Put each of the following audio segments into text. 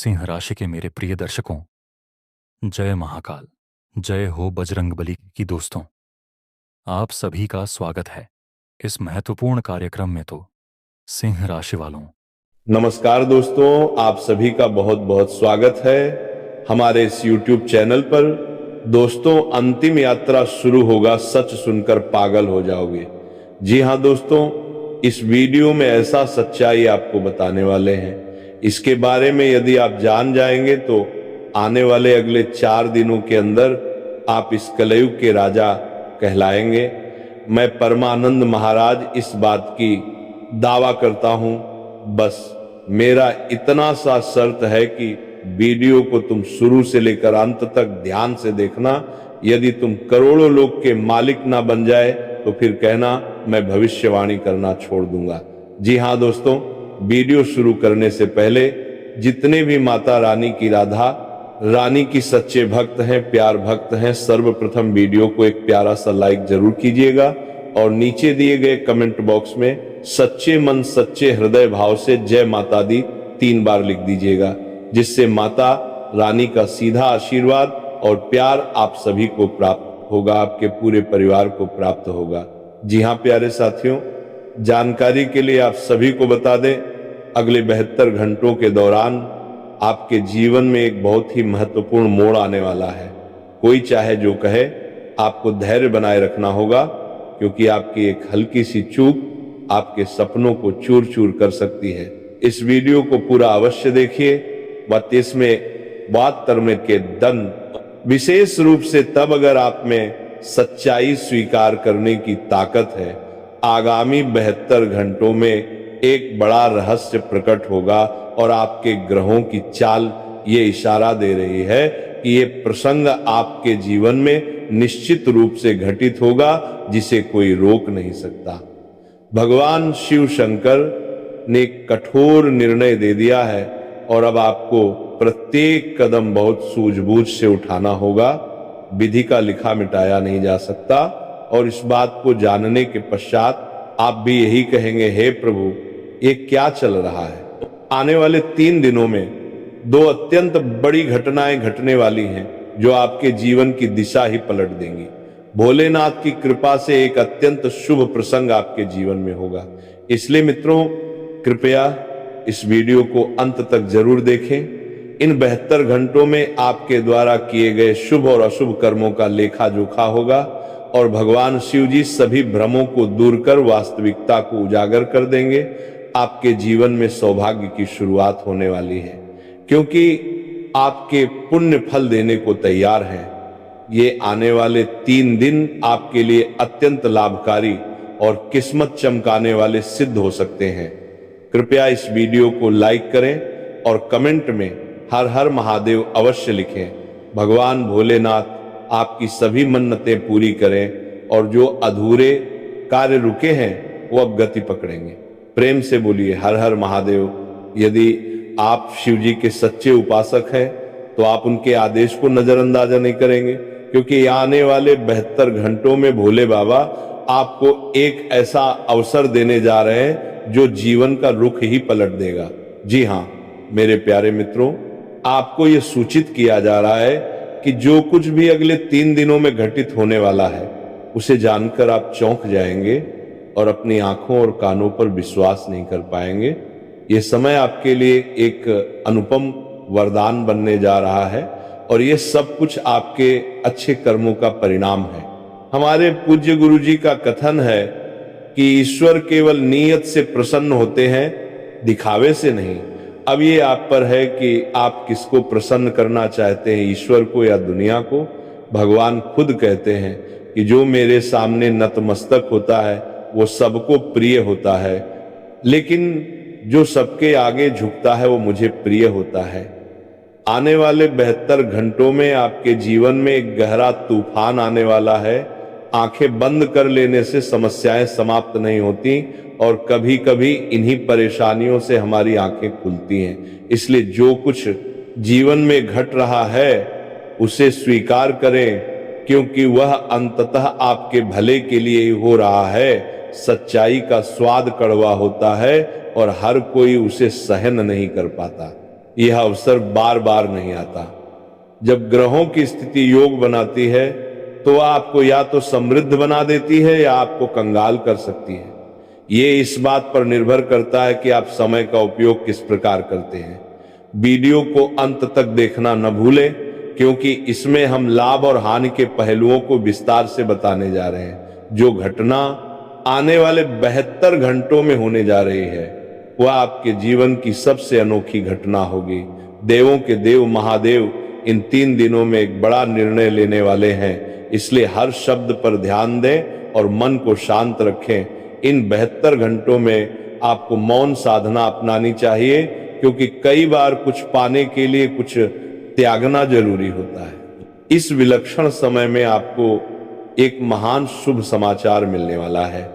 सिंह राशि के मेरे प्रिय दर्शकों, जय महाकाल। जय हो बजरंगबली की दोस्तों। आप सभी का स्वागत है इस महत्वपूर्ण कार्यक्रम में। तो सिंह राशि वालों, नमस्कार दोस्तों, आप सभी का बहुत बहुत स्वागत है हमारे इस YouTube चैनल पर। दोस्तों, अंतिम यात्रा शुरू होगा, सच सुनकर पागल हो जाओगे। जी हाँ दोस्तों, इस वीडियो में ऐसा सच्चाई आपको बताने वाले हैं, इसके बारे में यदि आप जान जाएंगे तो आने वाले अगले 4 दिनों के अंदर आप इस कलयुग के राजा कहलाएंगे। मैं परमानंद महाराज इस बात की दावा करता हूं। बस मेरा इतना सा शर्त है कि वीडियो को तुम शुरू से लेकर अंत तक ध्यान से देखना। यदि तुम करोड़ों लोग के मालिक ना बन जाए तो फिर कहना मैं भविष्यवाणी करना छोड़ दूंगा। जी हाँ दोस्तों, वीडियो शुरू करने से पहले जितने भी माता रानी की राधा रानी की सच्चे भक्त हैं, प्यार भक्त हैं, सर्वप्रथम वीडियो को एक प्यारा सा लाइक जरूर कीजिएगा और नीचे दिए गए कमेंट बॉक्स में सच्चे मन सच्चे हृदय भाव से जय माता दी 3 बार लिख दीजिएगा, जिससे माता रानी का सीधा आशीर्वाद और प्यार आप सभी को प्राप्त होगा, आपके पूरे परिवार को प्राप्त होगा। जी हाँ प्यारे साथियों, जानकारी के लिए आप सभी को बता दें, अगले 72 घंटों के दौरान आपके जीवन में एक बहुत ही महत्वपूर्ण मोड़ आने वाला है। कोई चाहे जो कहे, आपको धैर्य बनाए रखना होगा, क्योंकि आपकी एक हल्की सी चूक आपके सपनों को चूर चूर कर सकती है। इस वीडियो को पूरा अवश्य देखिए व 72 के दन, विशेष रूप से तब अगर आप में सच्चाई स्वीकार करने की ताकत है। आगामी 72 घंटों में एक बड़ा रहस्य प्रकट होगा और आपके ग्रहों की चाल ये इशारा दे रही है कि ये प्रसंग आपके जीवन में निश्चित रूप से घटित होगा, जिसे कोई रोक नहीं सकता। भगवान शिव शंकर ने कठोर निर्णय दे दिया है और अब आपको प्रत्येक कदम बहुत सूझबूझ से उठाना होगा। विधि का लिखा मिटाया नहीं जा सकता और इस बात को जानने के पश्चात आप भी यही कहेंगे, हे प्रभु ये क्या चल रहा है। आने वाले 3 दिनों में 2 अत्यंत बड़ी घटनाएं घटने वाली हैं जो आपके जीवन की दिशा ही पलट देंगी। भोलेनाथ की कृपा से एक अत्यंत शुभ प्रसंग आपके जीवन में होगा। इसलिए मित्रों, कृपया इस वीडियो को अंत तक जरूर देखें। इन 72 घंटों में आपके द्वारा किए गए शुभ और अशुभ कर्मों का लेखा जोखा होगा और भगवान शिव जी सभी भ्रमों को दूर कर वास्तविकता को उजागर कर देंगे। आपके जीवन में सौभाग्य की शुरुआत होने वाली है, क्योंकि आपके पुण्य फल देने को तैयार हैं। ये आने वाले 3 दिन आपके लिए अत्यंत लाभकारी और किस्मत चमकाने वाले सिद्ध हो सकते हैं। कृपया इस वीडियो को लाइक करें और कमेंट में हर हर महादेव अवश्य लिखें। भगवान भोलेनाथ आपकी सभी मन्नतें पूरी करें और जो अधूरे कार्य रुके हैं वो अब गति पकड़ेंगे। प्रेम से बोलिए हर हर महादेव। यदि आप शिव जी के सच्चे उपासक हैं तो आप उनके आदेश को नजरअंदाज नहीं करेंगे, क्योंकि आने वाले 72 घंटों में भोले बाबा आपको एक ऐसा अवसर देने जा रहे हैं जो जीवन का रुख ही पलट देगा। जी हाँ मेरे प्यारे मित्रों, आपको यह सूचित किया जा रहा है कि जो कुछ भी अगले 3 दिनों में घटित होने वाला है उसे जानकर आप चौंक जाएंगे और अपनी आंखों और कानों पर विश्वास नहीं कर पाएंगे। यह समय आपके लिए एक अनुपम वरदान बनने जा रहा है और यह सब कुछ आपके अच्छे कर्मों का परिणाम है। हमारे पूज्य गुरु जी का कथन है कि ईश्वर केवल नीयत से प्रसन्न होते हैं, दिखावे से नहीं। अब ये आप पर है कि आप किसको प्रसन्न करना चाहते हैं, ईश्वर को या दुनिया को। भगवान खुद कहते हैं कि जो मेरे सामने नतमस्तक होता है वो सबको प्रिय होता है, लेकिन जो सबके आगे झुकता है वो मुझे प्रिय होता है। आने वाले 72 घंटों में आपके जीवन में एक गहरा तूफान आने वाला है। आंखें बंद कर लेने से समस्याएं समाप्त नहीं होती और कभी कभी इन्हीं परेशानियों से हमारी आंखें खुलती हैं। इसलिए जो कुछ जीवन में घट रहा है उसे स्वीकार करें, क्योंकि वह अंततः आपके भले के लिए ही हो रहा है। सच्चाई का स्वाद कड़वा होता है और हर कोई उसे सहन नहीं कर पाता। यह अवसर बार बार नहीं आता। जब ग्रहों की स्थिति योग बनाती है तो वह आपको या तो समृद्ध बना देती है या आपको कंगाल कर सकती है। ये इस बात पर निर्भर करता है कि आप समय का उपयोग किस प्रकार करते हैं। वीडियो को अंत तक देखना न भूलें, क्योंकि इसमें हम लाभ और हानि के पहलुओं को विस्तार से बताने जा रहे हैं। जो घटना आने वाले 72 घंटों में होने जा रही है वह आपके जीवन की सबसे अनोखी घटना होगी। देवों के देव महादेव इन 3 दिनों में एक बड़ा निर्णय लेने वाले हैं, इसलिए हर शब्द पर ध्यान दें और मन को शांत रखें। इन 72 घंटों में आपको मौन साधना अपनानी चाहिए, क्योंकि कई बार कुछ पाने के लिए कुछ त्यागना जरूरी होता है। इस विलक्षण समय में आपको एक महान शुभ समाचार मिलने वाला है।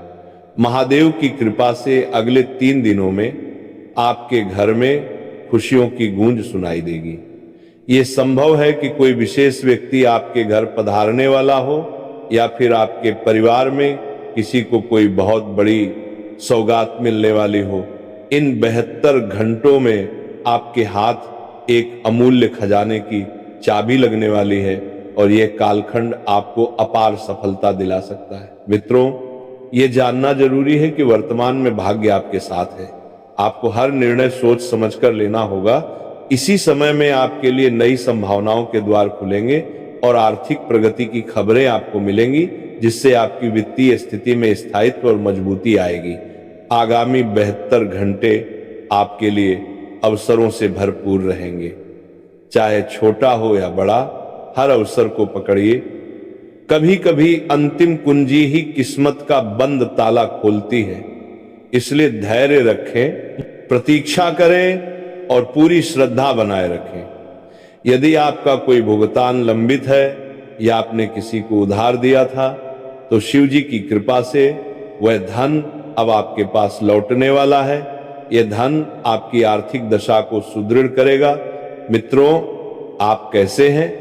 महादेव की कृपा से अगले 3 दिनों में आपके घर में खुशियों की गूंज सुनाई देगी। ये संभव है कि कोई विशेष व्यक्ति आपके घर पधारने वाला हो, या फिर आपके परिवार में किसी को कोई बहुत बड़ी सौगात मिलने वाली हो। इन 72 घंटों में आपके हाथ एक अमूल्य खजाने की चाबी लगने वाली है, और यह कालखंड आपको अपार सफलता दिला सकता है। मित्रों, ये जानना जरूरी है कि वर्तमान में भाग्य आपके साथ है। आपको हर निर्णय सोच समझकर लेना होगा। इसी समय में आपके लिए नई संभावनाओं के द्वार खुलेंगे और आर्थिक प्रगति की खबरें आपको मिलेंगी, जिससे आपकी वित्तीय स्थिति में स्थायित्व और मजबूती आएगी। आगामी 72 घंटे आपके लिए अवसरों से भरपूर रहेंगे। चाहे छोटा हो या बड़ा, हर अवसर को पकड़िए। कभी कभी अंतिम कुंजी ही किस्मत का बंद ताला खोलती है, इसलिए धैर्य रखें, प्रतीक्षा करें और पूरी श्रद्धा बनाए रखें। यदि आपका कोई भुगतान लंबित है या आपने किसी को उधार दिया था, तो शिव जी की कृपा से वह धन अब आपके पास लौटने वाला है। यह धन आपकी आर्थिक दशा को सुदृढ़ करेगा। मित्रों, आप कैसे हैं?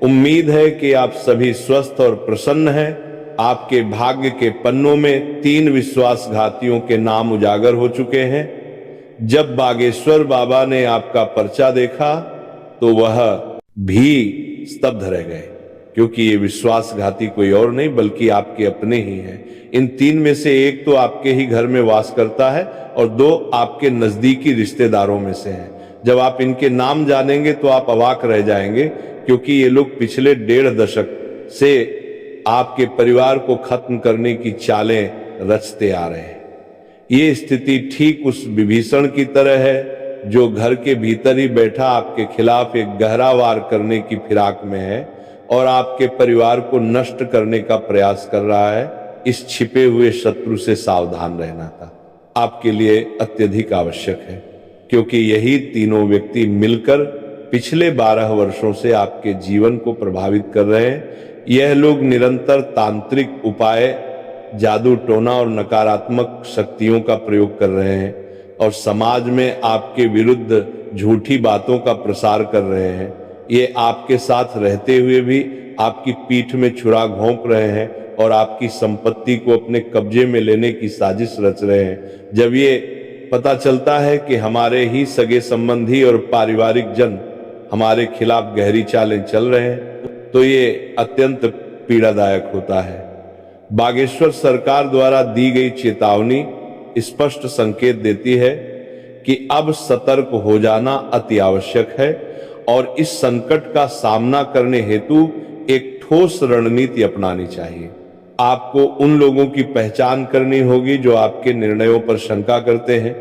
उम्मीद है कि आप सभी स्वस्थ और प्रसन्न हैं। आपके भाग्य के पन्नों में 3 विश्वासघातियों के नाम उजागर हो चुके हैं। जब बागेश्वर बाबा ने आपका पर्चा देखा तो वह भी स्तब्ध रह गए, क्योंकि ये विश्वासघाती कोई और नहीं बल्कि आपके अपने ही हैं। इन 3 में से एक तो आपके ही घर में वास करता है और 2 आपके नजदीकी रिश्तेदारों में से हैं। जब आप इनके नाम जानेंगे तो आप अवाक रह जाएंगे, क्योंकि ये लोग पिछले 1.5 दशक से आपके परिवार को खत्म करने की चालें रचते आ रहे हैं। ये स्थिति ठीक उस विभीषण की तरह है जो घर के भीतर ही बैठा आपके खिलाफ एक गहरा वार करने की फिराक में है और आपके परिवार को नष्ट करने का प्रयास कर रहा है। इस छिपे हुए शत्रु से सावधान रहना था आपके लिए अत्यधिक आवश्यक है, क्योंकि यही तीनों व्यक्ति मिलकर पिछले 12 वर्षों से आपके जीवन को प्रभावित कर रहे हैं। यह लोग निरंतर तांत्रिक उपाय, जादू टोना और नकारात्मक शक्तियों का प्रयोग कर रहे हैं और समाज में आपके विरुद्ध झूठी बातों का प्रसार कर रहे हैं। ये आपके साथ रहते हुए भी आपकी पीठ में छुरा घोंप रहे हैं और आपकी संपत्ति को अपने कब्जे में लेने की साजिश रच रहे हैं। जब ये पता चलता है कि हमारे ही सगे संबंधी और पारिवारिक जन हमारे खिलाफ गहरी चालें चल रहे हैं, तो ये अत्यंत पीड़ादायक होता है। बागेश्वर सरकार द्वारा दी गई चेतावनी स्पष्ट संकेत देती है कि अब सतर्क हो जाना अति आवश्यक है और इस संकट का सामना करने हेतु एक ठोस रणनीति अपनानी चाहिए। आपको उन लोगों की पहचान करनी होगी जो आपके निर्णयों पर शंका करते हैं,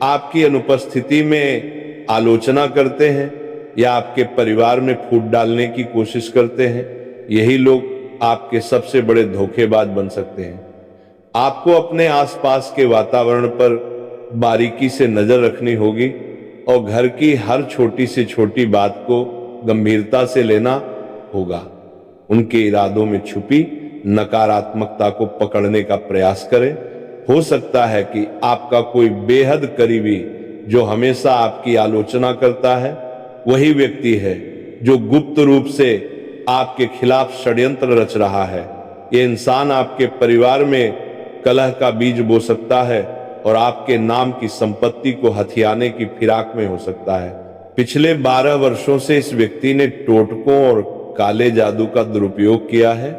आपकी अनुपस्थिति में आलोचना करते हैं या आपके परिवार में फूट डालने की कोशिश करते हैं। यही लोग आपके सबसे बड़े धोखेबाज बन सकते हैं। आपको अपने आसपास के वातावरण पर बारीकी से नजर रखनी होगी और घर की हर छोटी से छोटी बात को गंभीरता से लेना होगा। उनके इरादों में छुपी नकारात्मकता को पकड़ने का प्रयास करें। हो सकता है कि आपका कोई बेहद करीबी जो हमेशा आपकी आलोचना करता है वही व्यक्ति है जो गुप्त रूप से आपके खिलाफ षड्यंत्र रच रहा है। ये इंसान आपके परिवार में कलह का बीज बो सकता है और आपके नाम की संपत्ति को हथियाने की फिराक में हो सकता है। पिछले 12 वर्षों से इस व्यक्ति ने टोटकों और काले जादू का दुरुपयोग किया है,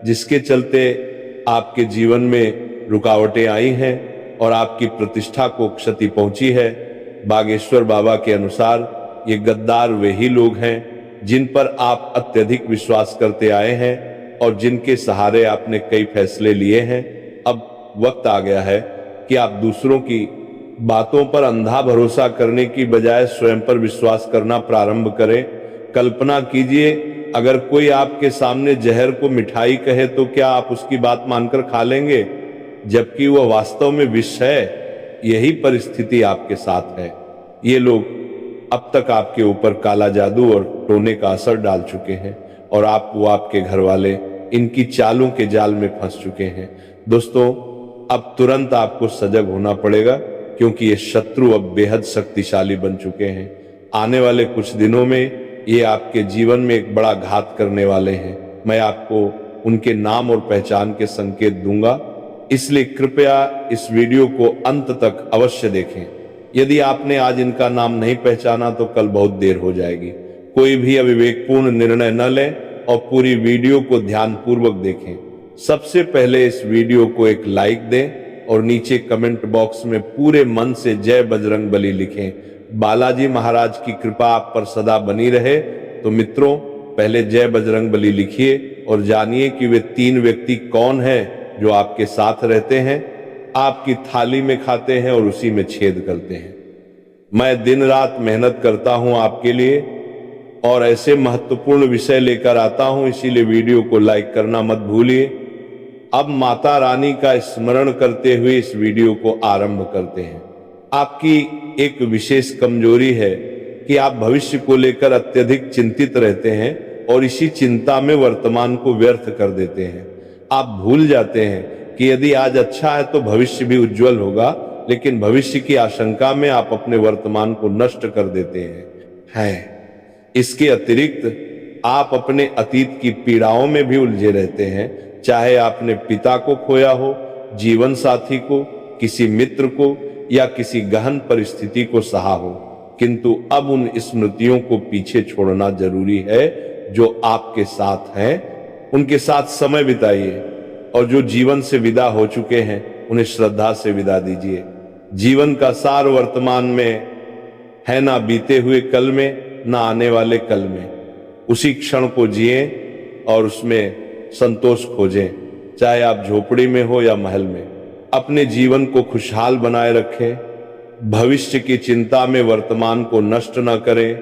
जिसके चलते आपके जीवन में रुकावटें आई हैं और आपकी प्रतिष्ठा को क्षति पहुंची है। बागेश्वर बाबा के अनुसार ये गद्दार वही लोग हैं जिन पर आप अत्यधिक विश्वास करते आए हैं और जिनके सहारे आपने कई फैसले लिए हैं। अब वक्त आ गया है कि आप दूसरों की बातों पर अंधा भरोसा करने की बजाय स्वयं पर विश्वास करना प्रारंभ करें। कल्पना कीजिए, अगर कोई आपके सामने जहर को मिठाई कहे तो क्या आप उसकी बात मानकर खा लेंगे, जबकि वह वास्तव में विष है। यही परिस्थिति आपके साथ है। ये लोग अब तक आपके ऊपर काला जादू और टोने का असर डाल चुके हैं और आपके घर वाले इनकी चालों के जाल में फंस चुके हैं। दोस्तों, अब तुरंत आपको सजग होना पड़ेगा, क्योंकि ये शत्रु अब बेहद शक्तिशाली बन चुके हैं। आने वाले कुछ दिनों में ये आपके जीवन में एक बड़ा घात करने वाले हैं। मैं आपको उनके नाम और पहचान के संकेत दूंगा, इसलिए कृपया इस वीडियो को अंत तक अवश्य देखें। यदि आपने आज इनका नाम नहीं पहचाना तो कल बहुत देर हो जाएगी। कोई भी अविवेकपूर्ण निर्णय न लें और पूरी वीडियो को ध्यानपूर्वक देखें। सबसे पहले इस वीडियो को एक लाइक दें और नीचे कमेंट बॉक्स में पूरे मन से जय बजरंग बली लिखें। बालाजी महाराज की कृपा आप पर सदा बनी रहे। तो मित्रों, पहले जय बजरंग बली लिखिए और जानिए कि वे 3 व्यक्ति कौन हैं जो आपके साथ रहते हैं, आपकी थाली में खाते हैं और उसी में छेद करते हैं। मैं दिन रात मेहनत करता हूं आपके लिए और ऐसे महत्वपूर्ण विषय लेकर आता हूं, इसीलिए वीडियो को लाइक करना मत भूलिए। अब माता रानी का स्मरण करते हुए इस वीडियो को आरंभ करते हैं। आपकी एक विशेष कमजोरी है कि आप भविष्य को लेकर अत्यधिक चिंतित रहते हैं और इसी चिंता में वर्तमान को व्यर्थ कर देते हैं। आप भूल जाते हैं कि यदि आज अच्छा है तो भविष्य भी उज्जवल होगा, लेकिन भविष्य की आशंका में आप अपने वर्तमान को नष्ट कर देते हैं। इसके अतिरिक्त आप अपने अतीत की पीड़ाओं में भी उलझे रहते हैं, चाहे आपने पिता को खोया हो, जीवन साथी को, किसी मित्र को या किसी गहन परिस्थिति को सहा हो। किंतु अब उन स्मृतियों को पीछे छोड़ना जरूरी है जो आपके साथ हैं। उनके साथ समय बिताइए और जो जीवन से विदा हो चुके हैं उन्हें श्रद्धा से विदा दीजिए। जीवन का सार वर्तमान में है, ना बीते हुए कल में, ना आने वाले कल में। उसी क्षण को जिए और उसमें संतोष खोजें, चाहे आप झोपड़ी में हो या महल में। अपने जीवन को खुशहाल बनाए रखें। भविष्य की चिंता में वर्तमान को नष्ट न करें।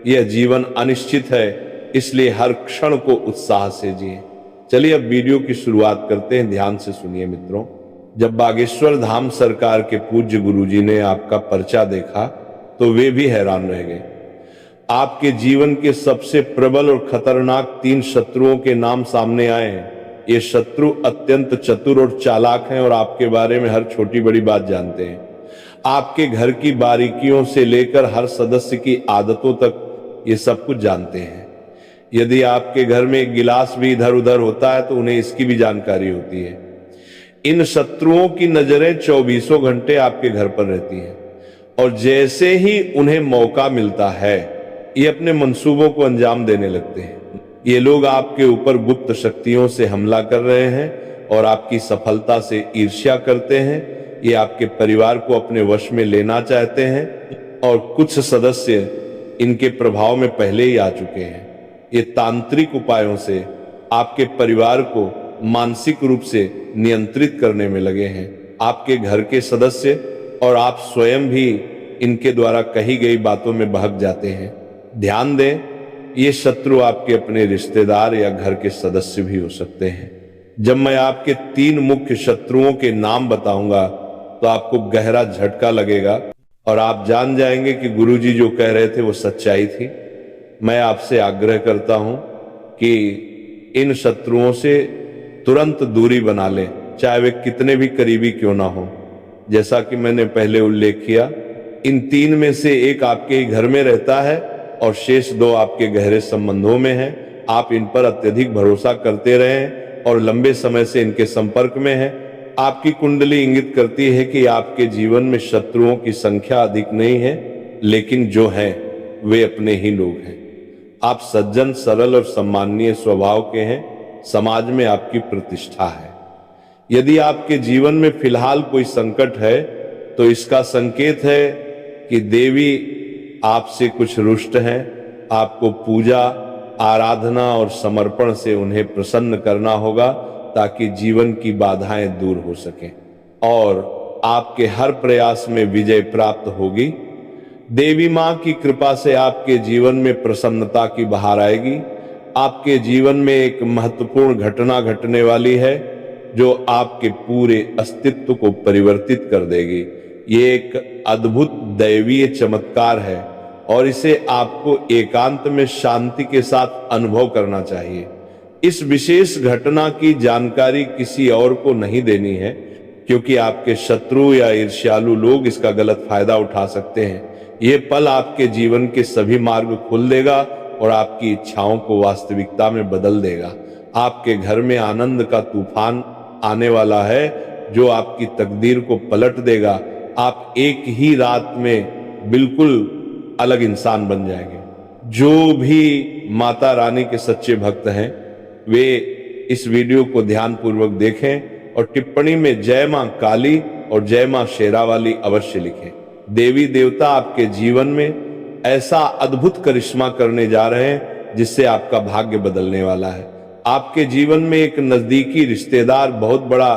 यह जीवन अनिश्चित है, इसलिए हर क्षण को उत्साह से जिए। चलिए अब वीडियो की शुरुआत करते हैं। ध्यान से सुनिए मित्रों। जब बागेश्वर धाम सरकार के पूज्य गुरुजी ने आपका पर्चा देखा तो वे भी हैरान रह गए। आपके जीवन के सबसे प्रबल और खतरनाक 3 शत्रुओं के नाम सामने आए हैं। ये शत्रु अत्यंत चतुर और चालाक हैं और आपके बारे में हर छोटी बड़ी बात जानते हैं। आपके घर की बारीकियों से लेकर हर सदस्य की आदतों तक ये सब कुछ जानते हैं। यदि आपके घर में एक गिलास भी इधर उधर होता है तो उन्हें इसकी भी जानकारी होती है। इन शत्रुओं की नजरें 24 घंटे आपके घर पर रहती हैं और जैसे ही उन्हें मौका मिलता है ये अपने मंसूबों को अंजाम देने लगते हैं। ये लोग आपके ऊपर गुप्त शक्तियों से हमला कर रहे हैं और आपकी सफलता से ईर्ष्या करते हैं। ये आपके परिवार को अपने वश में लेना चाहते हैं और कुछ सदस्य इनके प्रभाव में पहले ही आ चुके हैं। ये तांत्रिक उपायों से आपके परिवार को मानसिक रूप से नियंत्रित करने में लगे हैं। आपके घर के सदस्य और आप स्वयं भी इनके द्वारा कही गई बातों में बहक जाते हैं। ध्यान दें, ये शत्रु आपके अपने रिश्तेदार या घर के सदस्य भी हो सकते हैं। जब मैं आपके 3 मुख्य शत्रुओं के नाम बताऊंगा तो आपको गहरा झटका लगेगा और आप जान जाएंगे कि गुरुजी जो कह रहे थे वो सच्चाई थी। मैं आपसे आग्रह करता हूं कि इन शत्रुओं से तुरंत दूरी बना लें, चाहे वे कितने भी करीबी क्यों ना हो। जैसा कि मैंने पहले उल्लेख किया, इन 3 में से एक आपके ही घर में रहता है और शेष 2 आपके गहरे संबंधों में हैं। आप इन पर अत्यधिक भरोसा करते रहें और लंबे समय से इनके संपर्क में हैं। आपकी कुंडली इंगित करती है कि आपके जीवन में शत्रुओं की संख्या अधिक नहीं है, लेकिन जो है वे अपने ही लोग हैं। आप सज्जन, सरल और सम्माननीय स्वभाव के हैं। समाज में आपकी प्रतिष्ठा है। यदि आपके जीवन में फिलहाल कोई संकट है तो इसका संकेत है कि देवी आपसे कुछ रुष्ट हैं। आपको पूजा, आराधना और समर्पण से उन्हें प्रसन्न करना होगा ताकि जीवन की बाधाएं दूर हो सकें और आपके हर प्रयास में विजय प्राप्त होगी। देवी मां की कृपा से आपके जीवन में प्रसन्नता की बहार आएगी। आपके जीवन में एक महत्वपूर्ण घटना घटने वाली है जो आपके पूरे अस्तित्व को परिवर्तित कर देगी। ये एक अद्भुत दैवीय चमत्कार है और इसे आपको एकांत में शांति के साथ अनुभव करना चाहिए। इस विशेष घटना की जानकारी किसी और को नहीं देनी है, क्योंकि आपके शत्रु या ईर्ष्यालु लोग इसका गलत फायदा उठा सकते हैं। यह पल आपके जीवन के सभी मार्ग खोल देगा और आपकी इच्छाओं को वास्तविकता में बदल देगा। आपके घर में आनंद का तूफान आने वाला है जो आपकी तकदीर को पलट देगा। आप एक ही रात में बिल्कुल अलग इंसान बन जाएंगे। जो भी माता रानी के सच्चे भक्त हैं वे इस वीडियो को ध्यानपूर्वक देखें और टिप्पणी में जय मां काली और जय मां शेरावाली अवश्य लिखें। देवी देवता आपके जीवन में ऐसा अद्भुत करिश्मा करने जा रहे हैं जिससे आपका भाग्य बदलने वाला है। आपके जीवन में एक नजदीकी रिश्तेदार बहुत बड़ा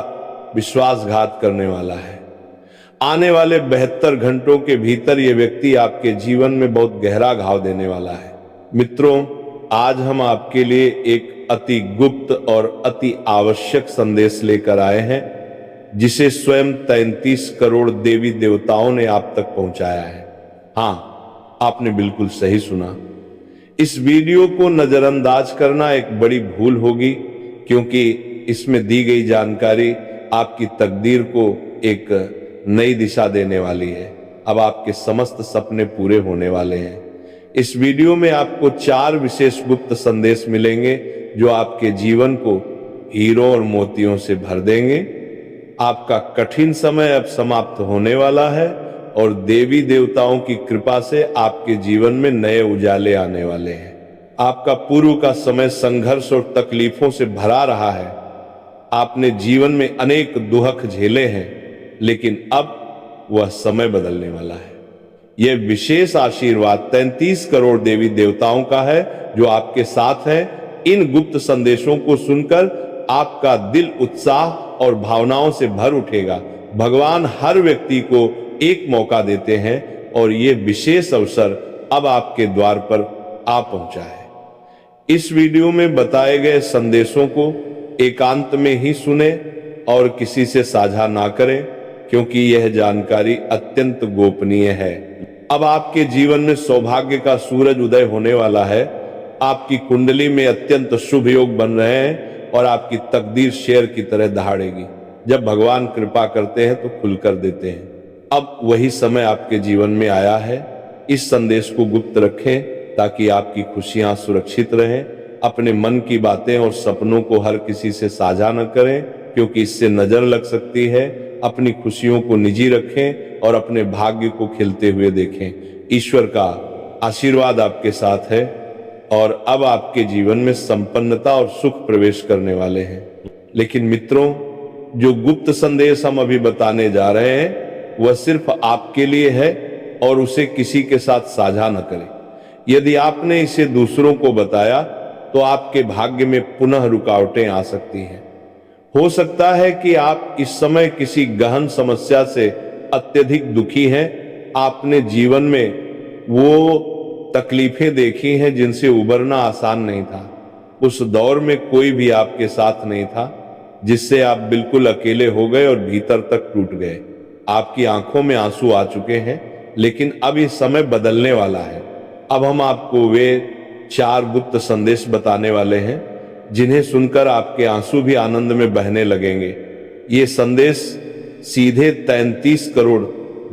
विश्वासघात करने वाला है। आने वाले 72 घंटों के भीतर यह व्यक्ति आपके जीवन में बहुत गहरा घाव देने वाला है। मित्रों, आज हम आपके लिए एक अति गुप्त और अति आवश्यक संदेश लेकर आए हैं जिसे स्वयं 33 करोड़ देवी देवताओं ने आप तक पहुंचाया है। हाँ, आपने बिल्कुल सही सुना। इस वीडियो को नजरअंदाज करना एक बड़ी भूल होगी, क्योंकि इसमें दी गई जानकारी आपकी तकदीर को एक नई दिशा देने वाली है। अब आपके समस्त सपने पूरे होने वाले हैं। इस वीडियो में आपको 4 विशेष गुप्त संदेश मिलेंगे जो आपके जीवन को हीरों और मोतियों से भर देंगे। आपका कठिन समय अब समाप्त होने वाला है और देवी देवताओं की कृपा से आपके जीवन में नए उजाले आने वाले हैं। आपका पूर्व का समय संघर्ष और तकलीफों से भरा रहा है। आपने जीवन में अनेक दुख झेले हैं, लेकिन अब वह समय बदलने वाला है। यह विशेष आशीर्वाद 33 करोड़ देवी देवताओं का है जो आपके साथ है। इन गुप्त संदेशों को सुनकर आपका दिल उत्साह और भावनाओं से भर उठेगा। भगवान हर व्यक्ति को एक मौका देते हैं और यह विशेष अवसर अब आपके द्वार पर आ पहुंचा है। इस वीडियो में बताए गए संदेशों को एकांत में ही सुने और किसी से साझा ना करें, क्योंकि यह जानकारी अत्यंत गोपनीय है। अब आपके जीवन में सौभाग्य का सूरज उदय होने वाला है। आपकी कुंडली में अत्यंत शुभ योग बन रहे हैं और आपकी तकदीर शेर की तरह दहाड़ेगी। जब भगवान कृपा करते हैं तो खुलकर देते हैं। अब वही समय आपके जीवन में आया है। इस संदेश को गुप्त रखें ताकि आपकी खुशियां सुरक्षित रहें। अपने मन की बातें और सपनों को हर किसी से साझा न करें, क्योंकि इससे नजर लग सकती है। अपनी खुशियों को निजी रखें और अपने भाग्य को खिलते हुए देखें। ईश्वर का आशीर्वाद आपके साथ है और अब आपके जीवन में संपन्नता और सुख प्रवेश करने वाले हैं। लेकिन मित्रों, जो गुप्त संदेश हम अभी बताने जा रहे हैं वह सिर्फ आपके लिए है और उसे किसी के साथ साझा न करें। यदि आपने इसे दूसरों को बताया तो आपके भाग्य में पुनः रुकावटें आ सकती हैं। हो सकता है कि आप इस समय किसी गहन समस्या से अत्यधिक दुखी हैं। आपने जीवन में वो तकलीफें देखी हैं जिनसे उबरना आसान नहीं था। उस दौर में कोई भी आपके साथ नहीं था, जिससे आप बिल्कुल अकेले हो गए और भीतर तक टूट गए। आपकी आंखों में आंसू आ चुके हैं, लेकिन अब ये समय बदलने वाला है। अब हम आपको वे 4 गुप्त संदेश बताने वाले हैं जिन्हें सुनकर आपके आंसू भी आनंद में बहने लगेंगे। ये संदेश सीधे 33 करोड़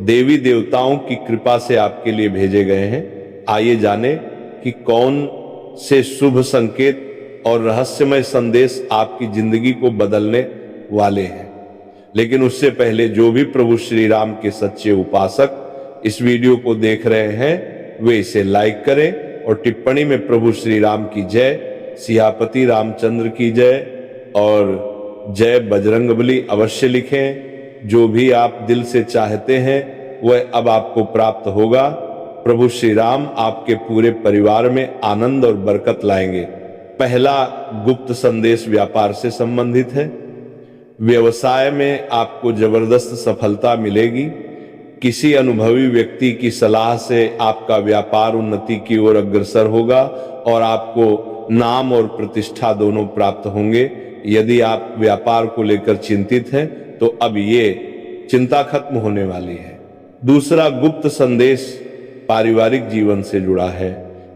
देवी देवताओं की कृपा से आपके लिए भेजे गए हैं। आइए जाने कि कौन से शुभ संकेत और रहस्यमय संदेश आपकी जिंदगी को बदलने वाले हैं। लेकिन उससे पहले जो भी प्रभु श्री राम के सच्चे उपासक इस वीडियो को देख रहे हैं वे इसे लाइक करें और टिप्पणी में प्रभु श्री राम की जय, सियापति रामचंद्र की जय और जय बजरंगबली अवश्य लिखें। जो भी आप दिल से चाहते हैं वह अब आपको प्राप्त होगा। प्रभु श्री राम आपके पूरे परिवार में आनंद और बरकत लाएंगे। पहला गुप्त संदेश व्यापार से संबंधित है। व्यवसाय में आपको जबरदस्त सफलता मिलेगी। किसी अनुभवी व्यक्ति की सलाह से आपका व्यापार उन्नति की ओर अग्रसर होगा और आपको नाम और प्रतिष्ठा दोनों प्राप्त होंगे। यदि आप व्यापार को लेकर चिंतित हैं तो अब ये चिंता खत्म होने वाली है। दूसरा गुप्त संदेश पारिवारिक जीवन से जुड़ा है।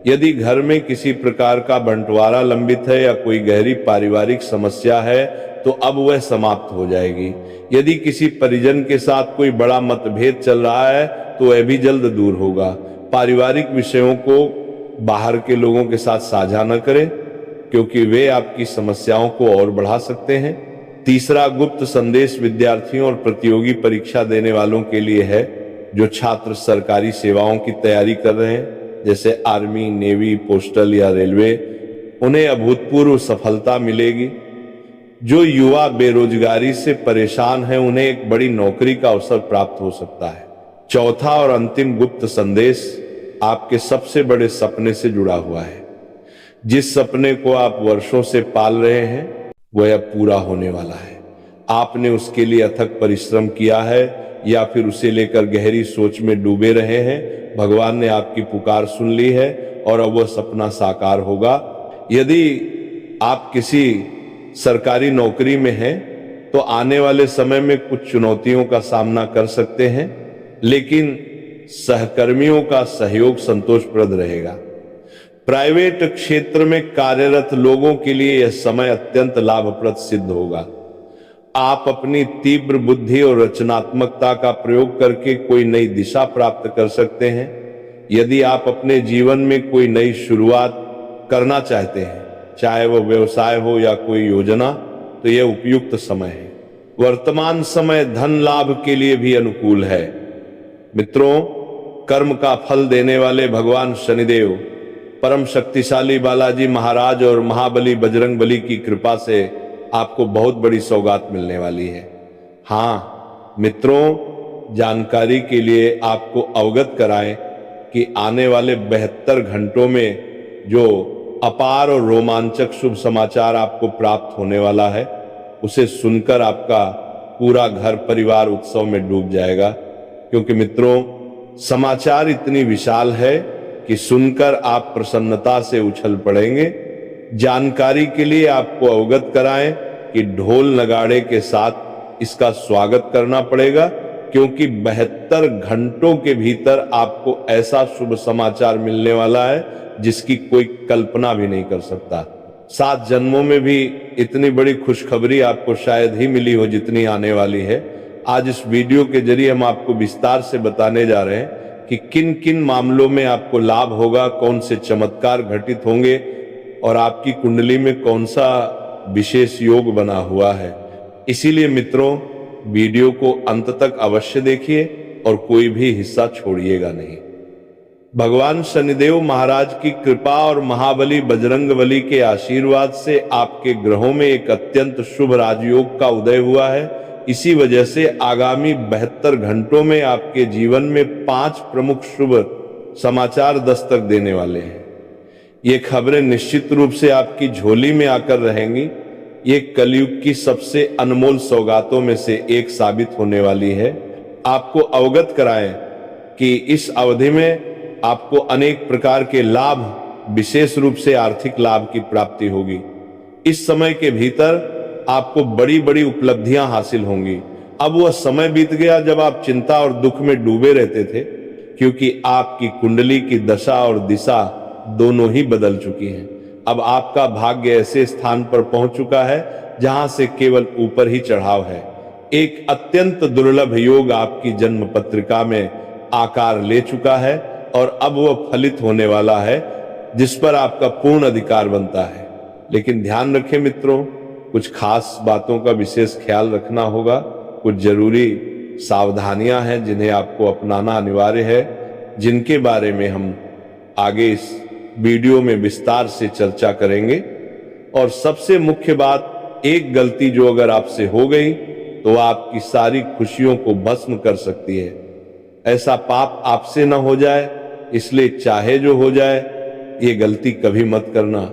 यदि घर में किसी प्रकार का बंटवारा लंबित है या कोई गहरी पारिवारिक समस्या है तो अब वह समाप्त हो जाएगी। यदि किसी परिजन के साथ कोई बड़ा मतभेद चल रहा है तो वह भी जल्द दूर होगा। पारिवारिक विषयों को बाहर के लोगों के साथ साझा न करें क्योंकि वे आपकी समस्याओं को और बढ़ा सकते हैं। तीसरा गुप्त संदेश विद्यार्थियों और प्रतियोगी परीक्षा देने वालों के लिए है। जो छात्र सरकारी सेवाओं की तैयारी कर रहे हैं जैसे आर्मी, नेवी, पोस्टल या रेलवे, उन्हें अभूतपूर्व सफलता मिलेगी। जो युवा बेरोजगारी से परेशान हैं उन्हें एक बड़ी नौकरी का अवसर प्राप्त हो सकता है। चौथा और अंतिम गुप्त संदेश आपके सबसे बड़े सपने से जुड़ा हुआ है। जिस सपने को आप वर्षों से पाल रहे हैं वह अब पूरा होने वाला है। आपने उसके लिए अथक परिश्रम किया है या फिर उसे लेकर गहरी सोच में डूबे रहे हैं। भगवान ने आपकी पुकार सुन ली है और अब वह सपना साकार होगा। यदि आप किसी सरकारी नौकरी में हैं तो आने वाले समय में कुछ चुनौतियों का सामना कर सकते हैं, लेकिन सहकर्मियों का सहयोग संतोषप्रद रहेगा। प्राइवेट क्षेत्र में कार्यरत लोगों के लिए यह समय अत्यंत लाभप्रद सिद्ध होगा। आप अपनी तीव्र बुद्धि और रचनात्मकता का प्रयोग करके कोई नई दिशा प्राप्त कर सकते हैं। यदि आप अपने जीवन में कोई नई शुरुआत करना चाहते हैं, चाहे वह व्यवसाय हो या कोई योजना, तो यह उपयुक्त समय है। वर्तमान समय धन लाभ के लिए भी अनुकूल है। मित्रों, कर्म का फल देने वाले भगवान शनिदेव, परम शक्तिशाली बालाजी महाराज और महाबली बजरंगबली की कृपा से आपको बहुत बड़ी सौगात मिलने वाली है। हाँ मित्रों, जानकारी के लिए आपको अवगत कराएं कि आने वाले 72 घंटों में जो अपार और रोमांचक शुभ समाचार आपको प्राप्त होने वाला है, उसे सुनकर आपका पूरा घर परिवार उत्सव में डूब जाएगा। क्योंकि मित्रों, समाचार इतनी विशाल है कि सुनकर आप प्रसन्नता से उछल पड़ेंगे। जानकारी के लिए आपको अवगत कराएं कि ढोल नगाड़े के साथ इसका स्वागत करना पड़ेगा, क्योंकि 72 घंटों के भीतर आपको ऐसा शुभ समाचार मिलने वाला है जिसकी कोई कल्पना भी नहीं कर सकता। 7 जन्मों में भी इतनी बड़ी खुशखबरी आपको शायद ही मिली हो जितनी आने वाली है। आज इस वीडियो के जरिए हम आपको विस्तार से बताने जा रहे हैं कि किन किन मामलों में आपको लाभ होगा, कौन से चमत्कार घटित होंगे और आपकी कुंडली में कौन सा विशेष योग बना हुआ है। इसीलिए मित्रों, वीडियो को अंत तक अवश्य देखिए और कोई भी हिस्सा छोड़िएगा नहीं। भगवान शनिदेव महाराज की कृपा और महाबली बजरंगबली के आशीर्वाद से आपके ग्रहों में एक अत्यंत शुभ राजयोग का उदय हुआ है। इसी वजह से आगामी 72 घंटों में आपके जीवन में 5 प्रमुख शुभ समाचार दस्तक देने वाले हैं। ये खबरें निश्चित रूप से आपकी झोली में आकर रहेंगी। ये कलयुग की सबसे अनमोल सौगातों में से एक साबित होने वाली है। आपको अवगत कराएं कि इस अवधि में आपको अनेक प्रकार के लाभ, विशेष रूप से आर्थिक लाभ की प्राप्ति होगी। इस समय के भीतर आपको बड़ी बड़ी उपलब्धियां हासिल होंगी। अब वह समय बीत गया जब आप चिंता और दुख में डूबे रहते थे, क्योंकि आपकी कुंडली की दशा और दिशा दोनों ही बदल चुकी हैं। अब आपका भाग्य ऐसे स्थान पर पहुंच चुका है जहां से केवल ऊपर ही चढ़ाव है। एक अत्यंत दुर्लभ योग आपकी जन्म पत्रिका में आकार ले चुका है और अब वह फलित होने वाला है, जिस पर आपका पूर्ण अधिकार बनता है। लेकिन ध्यान रखें मित्रों, कुछ खास बातों का विशेष ख्याल रखना होगा। कुछ जरूरी सावधानियां हैं जिन्हें आपको अपनाना अनिवार्य है, जिनके बारे में हम आगे इस वीडियो में विस्तार से चर्चा करेंगे। और सबसे मुख्य बात, एक गलती जो अगर आपसे हो गई तो आपकी सारी खुशियों को भस्म कर सकती है। ऐसा पाप आपसे न हो जाए, इसलिए चाहे जो हो जाए ये गलती कभी मत करना।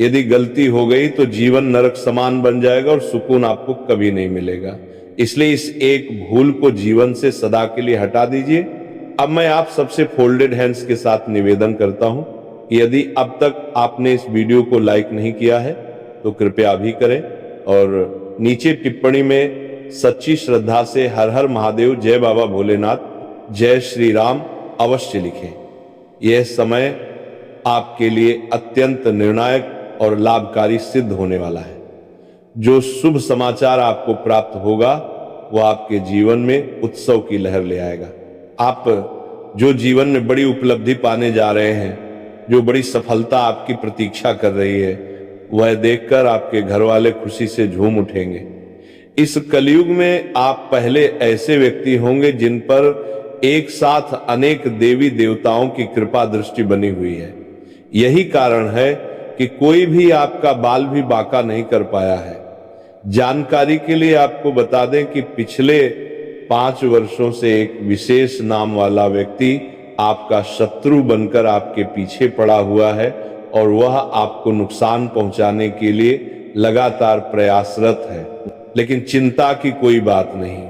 यदि गलती हो गई तो जीवन नरक समान बन जाएगा और सुकून आपको कभी नहीं मिलेगा। इसलिए इस एक भूल को जीवन से सदा के लिए हटा दीजिए। अब मैं आप सबसे फोल्डेड हैंड्स के साथ निवेदन करता हूं कि यदि अब तक आपने इस वीडियो को लाइक नहीं किया है तो कृपया अभी करें और नीचे टिप्पणी में सच्ची श्रद्धा से हर हर महादेव, जय बाबा भोलेनाथ, जय श्री राम अवश्य लिखें। यह समय आपके लिए अत्यंत निर्णायक और लाभकारी सिद्ध होने वाला है। जो शुभ समाचार आपको प्राप्त होगा वह आपके जीवन में उत्सव की लहर ले आएगा। आप जो जीवन में बड़ी उपलब्धि पाने जा रहे हैं, जो बड़ी सफलता आपकी प्रतीक्षा कर रही है, वह देखकर आपके घर वाले खुशी से झूम उठेंगे। इस कलयुग में आप पहले ऐसे व्यक्ति होंगे जिन पर एक साथ अनेक देवी देवताओं की कृपा दृष्टि बनी हुई है। यही कारण है कि कोई भी आपका बाल भी बांका नहीं कर पाया है। जानकारी के लिए आपको बता दें कि पिछले 5 वर्षों से एक विशेष नाम वाला व्यक्ति आपका शत्रु बनकर आपके पीछे पड़ा हुआ है और वह आपको नुकसान पहुंचाने के लिए लगातार प्रयासरत है। लेकिन चिंता की कोई बात नहीं,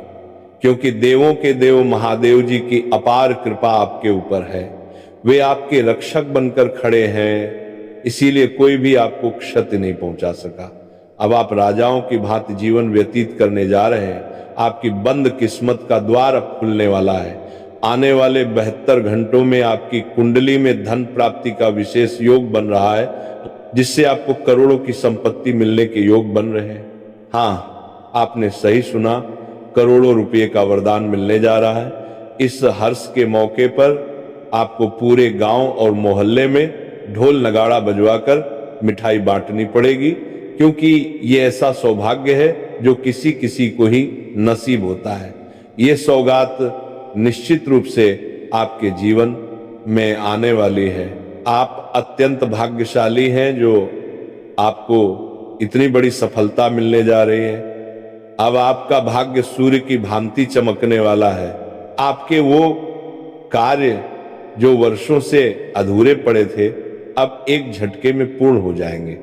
क्योंकि देवों के देव महादेव जी की अपार कृपा आपके ऊपर है। वे आपके रक्षक बनकर खड़े हैं, इसीलिए कोई भी आपको क्षति नहीं पहुंचा सका। अब आप राजाओं की भांति जीवन व्यतीत करने जा रहे हैं। आपकी बंद किस्मत का द्वार अब खुलने वाला है। आने वाले 72 घंटों में आपकी कुंडली में धन प्राप्ति का विशेष योग बन रहा है, जिससे आपको करोड़ों की संपत्ति मिलने के योग बन रहे हैं। हाँ, आपने सही सुना, करोड़ों रुपये का वरदान मिलने जा रहा है। इस हर्ष के मौके पर आपको पूरे गांव और मोहल्ले में ढोल नगाड़ा बजवाकर मिठाई बांटनी पड़ेगी, क्योंकि ये ऐसा सौभाग्य है जो किसी किसी को ही नसीब होता है। ये सौगात निश्चित रूप से आपके जीवन में आने वाली है। आप अत्यंत भाग्यशाली हैं जो आपको इतनी बड़ी सफलता मिलने जा रही है। अब आपका भाग्य सूर्य की भांति चमकने वाला है। आपके वो कार्य जो वर्षों से अधूरे पड़े थे अब एक झटके में पूर्ण हो जाएंगे।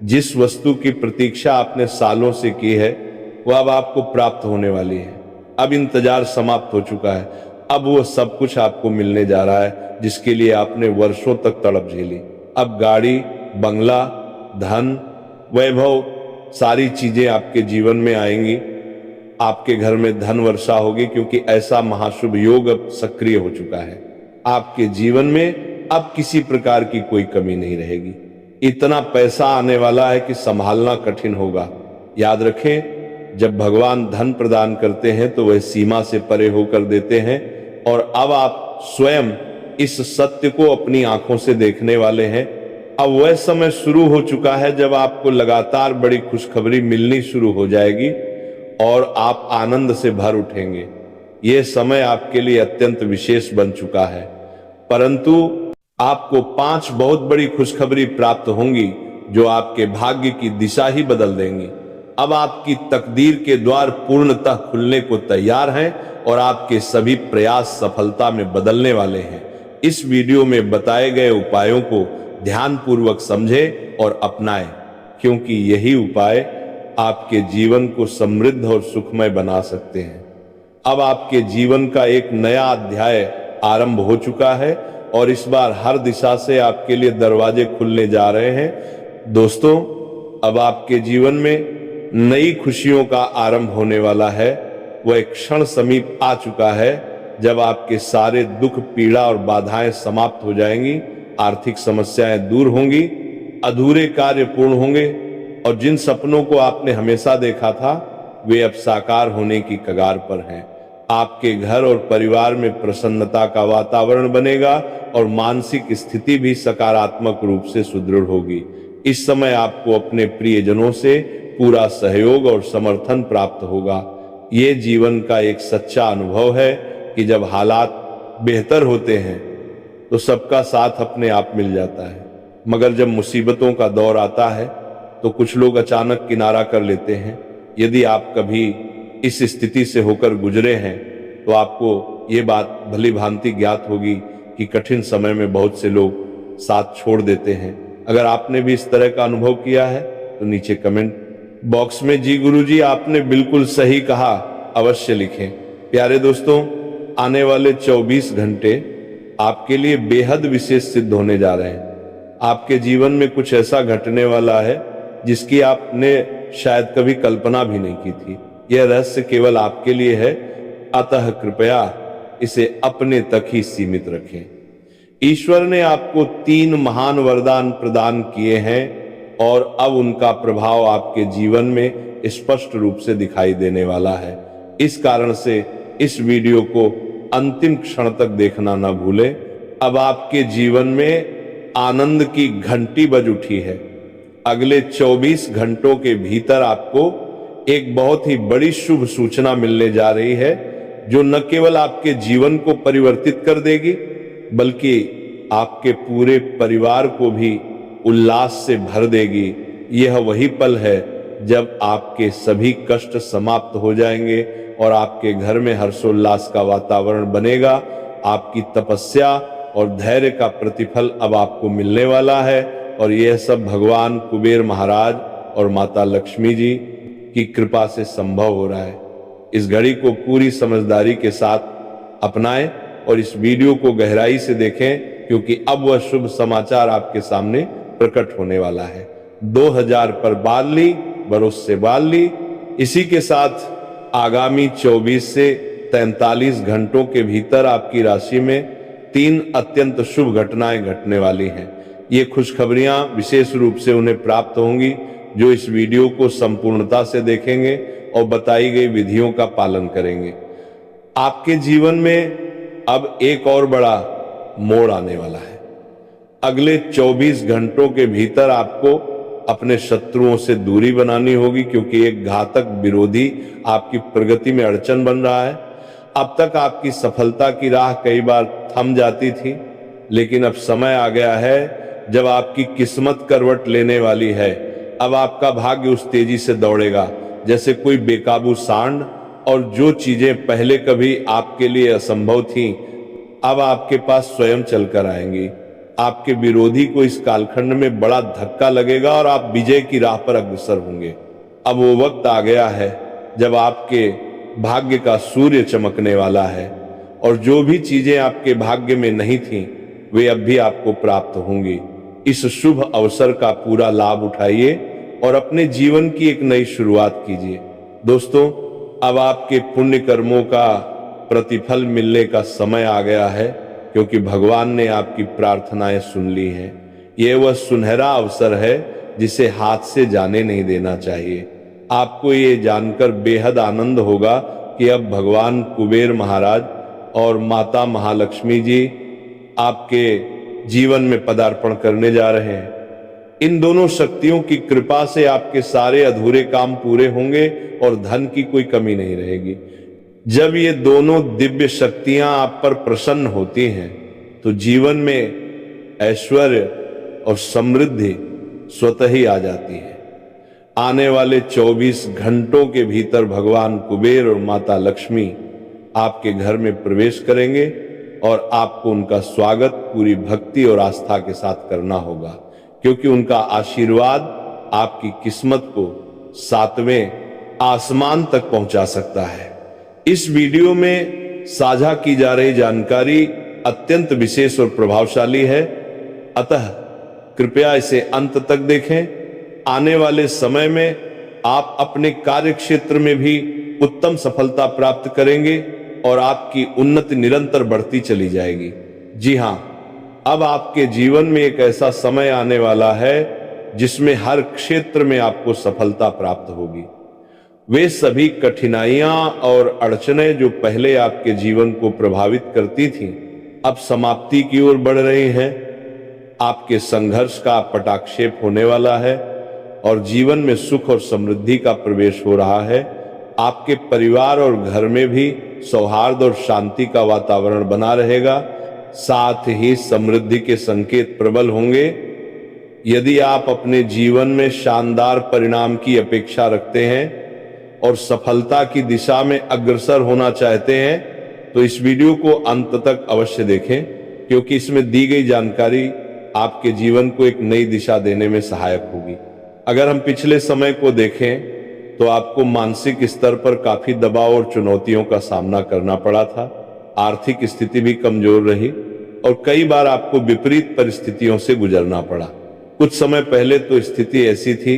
जिस वस्तु की प्रतीक्षा आपने सालों से की है वह अब आपको प्राप्त होने वाली है। अब इंतजार समाप्त हो चुका है। अब वो सब कुछ आपको मिलने जा रहा है जिसके लिए आपने वर्षों तक तड़प झेली। अब गाड़ी, बंगला, धन, वैभव, सारी चीजें आपके जीवन में आएंगी। आपके घर में धन वर्षा होगी, क्योंकि ऐसा महाशुभ योग अब सक्रिय हो चुका है। आपके जीवन में अब किसी प्रकार की कोई कमी नहीं रहेगी। इतना पैसा आने वाला है कि संभालना कठिन होगा। याद रखें, जब भगवान धन प्रदान करते हैं तो वह सीमा से परे होकर देते हैं। और अब आप स्वयं इस सत्य को अपनी आंखों से देखने वाले हैं। अब वह समय शुरू हो चुका है जब आपको लगातार बड़ी खुशखबरी मिलनी शुरू हो जाएगी और आप आनंद से भर उठेंगे। यह समय आपके लिए अत्यंत विशेष बन चुका है। परंतु आपको 5 बहुत बड़ी खुशखबरी प्राप्त होंगी जो आपके भाग्य की दिशा ही बदल देंगी। अब आपकी तकदीर के द्वार पूर्णतः खुलने को तैयार हैं और आपके सभी प्रयास सफलता में बदलने वाले हैं। इस वीडियो में बताए गए उपायों को ध्यानपूर्वक समझें और अपनाएं, क्योंकि यही उपाय आपके जीवन को समृद्ध और सुखमय बना सकते हैं। अब आपके जीवन का एक नया अध्याय आरंभ हो चुका है और इस बार हर दिशा से आपके लिए दरवाजे खुलने जा रहे हैं। दोस्तों, अब आपके जीवन में नई खुशियों का आरंभ होने वाला है। वह एक क्षण समीप आ चुका है जब आपके सारे दुख, पीड़ा और बाधाएं समाप्त हो जाएंगी। आर्थिक समस्याएं दूर होंगी, अधूरे कार्य पूर्ण होंगे और जिन सपनों को आपने हमेशा देखा था वे अब साकार होने की कगार पर हैं। आपके घर और परिवार में प्रसन्नता का वातावरण बनेगा और मानसिक स्थिति भी सकारात्मक रूप से सुदृढ़ होगी। इस समय आपको अपने प्रियजनों से पूरा सहयोग और समर्थन प्राप्त होगा। ये जीवन का एक सच्चा अनुभव है कि जब हालात बेहतर होते हैं तो सबका साथ अपने आप मिल जाता है, मगर जब मुसीबतों का दौर आता है तो कुछ लोग अचानक किनारा कर लेते हैं। यदि आप कभी इस स्थिति से होकर गुजरे हैं तो आपको ये बात भली भांति ज्ञात होगी कि कठिन समय में बहुत से लोग साथ छोड़ देते हैं। अगर आपने भी इस तरह का अनुभव किया है तो नीचे कमेंट बॉक्स में जी गुरुजी आपने बिल्कुल सही कहा अवश्य लिखें। प्यारे दोस्तों, आने वाले 24 घंटे आपके लिए बेहद विशेष सिद्ध होने जा रहे हैं। आपके जीवन में कुछ ऐसा घटने वाला है जिसकी आपने शायद कभी कल्पना भी नहीं की थी। यह रहस्य केवल आपके लिए है, अतः कृपया इसे अपने तक ही सीमित रखें। ईश्वर ने आपको 3 महान वरदान प्रदान किए हैं और अब उनका प्रभाव आपके जीवन में स्पष्ट रूप से दिखाई देने वाला है। इस कारण से इस वीडियो को अंतिम क्षण तक देखना न भूलें। अब आपके जीवन में आनंद की घंटी बज उठी है। अगले 24 घंटों के भीतर आपको एक बहुत ही बड़ी शुभ सूचना मिलने जा रही है, जो न केवल आपके जीवन को परिवर्तित कर देगी बल्कि आपके पूरे परिवार को भी उल्लास से भर देगी। यह वही पल है जब आपके सभी कष्ट समाप्त हो जाएंगे और आपके घर में हर्षोल्लास का वातावरण बनेगा। आपकी तपस्या और धैर्य का प्रतिफल अब आपको मिलने वाला है और यह सब भगवान कुबेर महाराज और माता लक्ष्मी जी की कृपा से संभव हो रहा है। इस घड़ी को पूरी समझदारी के साथ अपनाएं और इस वीडियो को गहराई से देखें, क्योंकि अब वह शुभ समाचार आपके सामने प्रकट होने वाला है। 2000 पर बाल ली, बरस से बाल ली। इसी के साथ आगामी 24 से 43 घंटों के भीतर आपकी राशि में 3 अत्यंत शुभ घटनाएं घटने वाली हैं। ये खुशखबरियां विशेष रूप से उन्हें प्राप्त होंगी जो इस वीडियो को संपूर्णता से देखेंगे और बताई गई विधियों का पालन करेंगे। आपके जीवन में अब एक और बड़ा मोड़ आने वाला है। अगले 24 घंटों के भीतर आपको अपने शत्रुओं से दूरी बनानी होगी, क्योंकि एक घातक विरोधी आपकी प्रगति में अड़चन बन रहा है। अब तक आपकी सफलता की राह कई बार थम जाती थी, लेकिन अब समय आ गया है जब आपकी किस्मत करवट लेने वाली है। अब आपका भाग्य उस तेजी से दौड़ेगा जैसे कोई बेकाबू सांड, और जो चीजें पहले कभी आपके लिए असंभव थीं, अब आपके पास स्वयं चलकर आएंगी। आपके विरोधी को इस कालखंड में बड़ा धक्का लगेगा और आप विजय की राह पर अग्रसर होंगे। अब वो वक्त आ गया है जब आपके भाग्य का सूर्य चमकने वाला है और जो भी चीजें आपके भाग्य में नहीं थीं, वे अब भी आपको प्राप्त होंगी। इस शुभ अवसर का पूरा लाभ उठाइए और अपने जीवन की एक नई शुरुआत कीजिए। दोस्तों, अब आपके पुण्य कर्मों का प्रतिफल मिलने का समय आ गया है, क्योंकि भगवान ने आपकी प्रार्थनाएं सुन ली हैं। यह वह सुनहरा अवसर है जिसे हाथ से जाने नहीं देना चाहिए। आपको ये जानकर बेहद आनंद होगा कि अब भगवान कुबेर महाराज और माता महालक्ष्मी जी आपके जीवन में पदार्पण करने जा रहे हैं। इन दोनों शक्तियों की कृपा से आपके सारे अधूरे काम पूरे होंगे और धन की कोई कमी नहीं रहेगी। जब ये दोनों दिव्य शक्तियां आप पर प्रसन्न होती हैं तो जीवन में ऐश्वर्य और समृद्धि स्वतः ही आ जाती है। आने वाले 24 घंटों के भीतर भगवान कुबेर और माता लक्ष्मी आपके घर में प्रवेश करेंगे और आपको उनका स्वागत पूरी भक्ति और आस्था के साथ करना होगा, क्योंकि उनका आशीर्वाद आपकी किस्मत को 7वें आसमान तक पहुंचा सकता है। इस वीडियो में साझा की जा रही जानकारी अत्यंत विशेष और प्रभावशाली है, अतः कृपया इसे अंत तक देखें। आने वाले समय में आप अपने कार्य क्षेत्र में भी उत्तम सफलता प्राप्त करेंगे और आपकी उन्नति निरंतर बढ़ती चली जाएगी। जी हां, अब आपके जीवन में एक ऐसा समय आने वाला है जिसमें हर क्षेत्र में आपको सफलता प्राप्त होगी। वे सभी कठिनाइयां और अड़चनें जो पहले आपके जीवन को प्रभावित करती थीं, अब समाप्ति की ओर बढ़ रही हैं। आपके संघर्ष का पटाक्षेप होने वाला है और जीवन में सुख और समृद्धि का प्रवेश हो रहा है। आपके परिवार और घर में भी सौहार्द और शांति का वातावरण बना रहेगा। साथ ही समृद्धि के संकेत प्रबल होंगे। यदि आप अपने जीवन में शानदार परिणाम की अपेक्षा रखते हैं और सफलता की दिशा में अग्रसर होना चाहते हैं तो इस वीडियो को अंत तक अवश्य देखें, क्योंकि इसमें दी गई जानकारी आपके जीवन को एक नई दिशा देने में सहायक होगी। अगर हम पिछले समय को देखें तो आपको मानसिक स्तर पर काफी दबाव और चुनौतियों का सामना करना पड़ा था। आर्थिक स्थिति भी कमजोर रही और कई बार आपको विपरीत परिस्थितियों से गुजरना पड़ा। कुछ समय पहले तो स्थिति ऐसी थी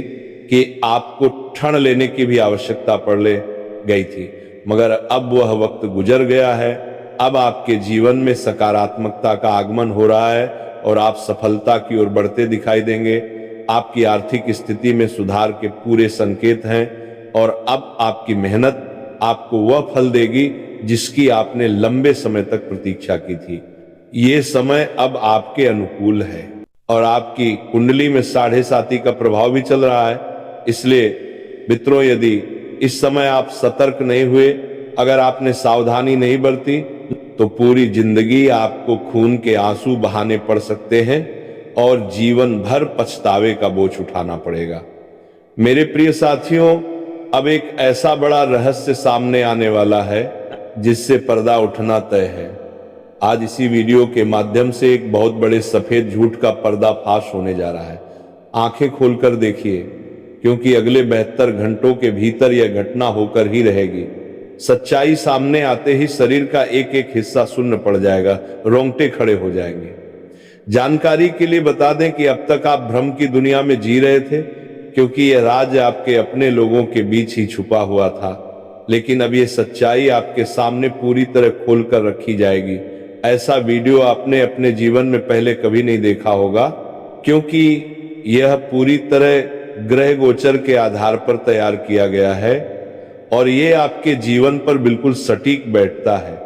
कि आपको क्षण लेने की भी आवश्यकता पड़ गई थी, मगर अब वह वक्त गुजर गया है। अब आपके जीवन में सकारात्मकता का आगमन हो रहा है और आप सफलता की ओर बढ़ते दिखाई देंगे। आपकी आर्थिक स्थिति में सुधार के पूरे संकेत हैं और अब आपकी मेहनत आपको वह फल देगी जिसकी आपने लंबे समय तक प्रतीक्षा की थी। ये समय अब आपके अनुकूल है और आपकी कुंडली में 7.5 का प्रभाव भी चल रहा है। इसलिए मित्रों, यदि इस समय आप सतर्क नहीं हुए, अगर आपने सावधानी नहीं बरती, तो पूरी जिंदगी आपको खून के आंसू बहाने पड़ सकते हैं और जीवन भर पछतावे का बोझ उठाना पड़ेगा। मेरे प्रिय साथियों, अब एक ऐसा बड़ा रहस्य सामने आने वाला है जिससे पर्दा उठना तय है। आज इसी वीडियो के माध्यम से एक बहुत बड़े सफेद झूठ का पर्दाफाश होने जा रहा है। आंखें खोलकर देखिए, क्योंकि अगले 72 घंटों के भीतर यह घटना होकर ही रहेगी। सच्चाई सामने आते ही शरीर का एक एक हिस्सा सुन्न पड़ जाएगा, रोंगटे खड़े हो जाएंगे। जानकारी के लिए बता दें कि अब तक आप भ्रम की दुनिया में जी रहे थे, क्योंकि यह राज आपके अपने लोगों के बीच ही छुपा हुआ था। लेकिन अब यह सच्चाई आपके सामने पूरी तरह खोलकर रखी जाएगी। ऐसा वीडियो आपने अपने जीवन में पहले कभी नहीं देखा होगा, क्योंकि यह पूरी तरह ग्रह गोचर के आधार पर तैयार किया गया है और यह आपके जीवन पर बिल्कुल सटीक बैठता है।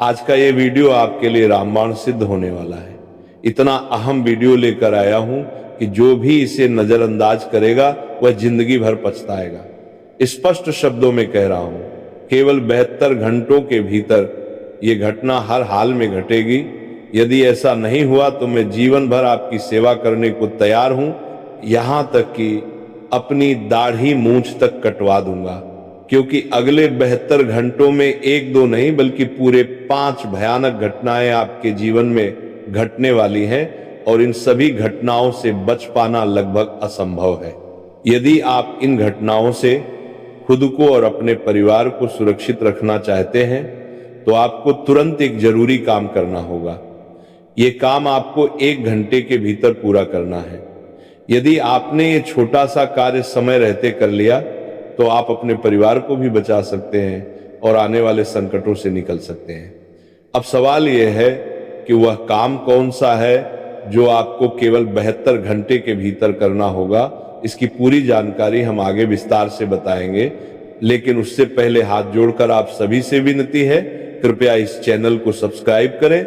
आज का यह वीडियो आपके लिए रामबाण सिद्ध होने वाला है। इतना अहम वीडियो लेकर आया हूं कि जो भी इसे नजरअंदाज करेगा वह जिंदगी भर पछताएगा। स्पष्ट शब्दों में कह रहा हूं, केवल 72 घंटों के भीतर यह घटना हर हाल में घटेगी। यदि ऐसा नहीं हुआ तो मैं जीवन भर आपकी सेवा करने को तैयार हूं, यहां तक कि अपनी दाढ़ी मूंछ तक कटवा दूंगा, क्योंकि अगले 72 घंटों में 1-2 नहीं बल्कि पूरे 5 भयानक घटनाएं आपके जीवन में घटने वाली हैं और इन सभी घटनाओं से बच पाना लगभग असंभव है। यदि आप इन घटनाओं से खुद को और अपने परिवार को सुरक्षित रखना चाहते हैं तो आपको तुरंत एक जरूरी काम करना होगा। ये काम आपको 1 घंटे के भीतर पूरा करना है। यदि आपने ये छोटा सा कार्य समय रहते कर लिया तो आप अपने परिवार को भी बचा सकते हैं और आने वाले संकटों से निकल सकते हैं। अब सवाल यह है कि वह काम कौन सा है जो आपको केवल 72 घंटे के भीतर करना होगा। इसकी पूरी जानकारी हम आगे विस्तार से बताएंगे, लेकिन उससे पहले हाथ जोड़कर आप सभी से विनती है, कृपया इस चैनल को सब्सक्राइब करें,